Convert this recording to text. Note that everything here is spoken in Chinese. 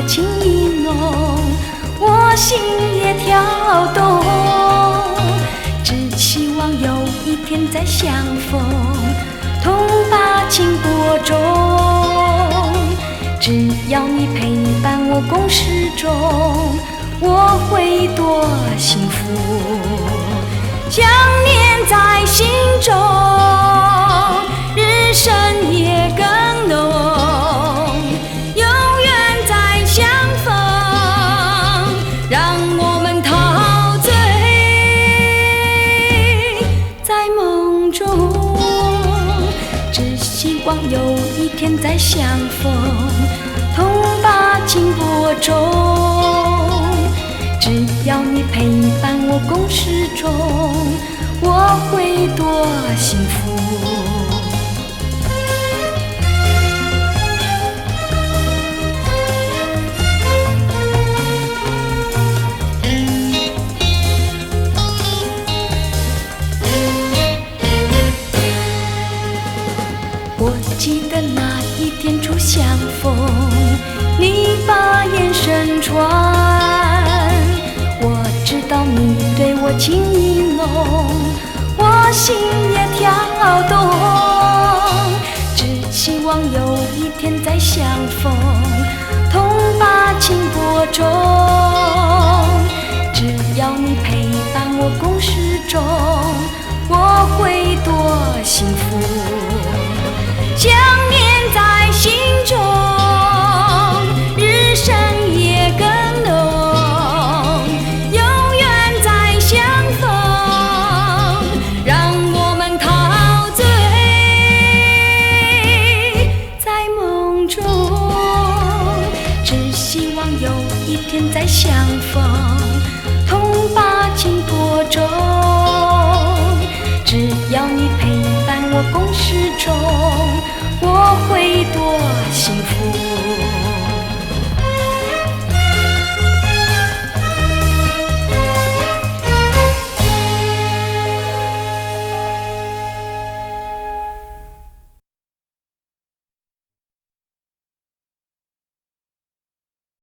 我情意浓，我心也跳动，只希望有一天再相逢，同把情播种。只要你陪伴我共事中，我会多幸福。想念在心中，日深夜更浓，永远再相逢，让我们陶醉在梦中。只希望有一天再相逢，同把情播种。只要你陪伴我共事中，我会多幸福。我记得那一天初相逢，你把眼神传，我知道你对我情意浓，我心也跳动，只希望有一天再相逢，同把情播种。只要你陪伴我共事中，我会多幸福。想念在心中，日深夜更浓，永远再相逢，让我们陶醉在梦中。只希望有一天再相逢，同把情播种。只要你陪伴我共事中，我会多幸福。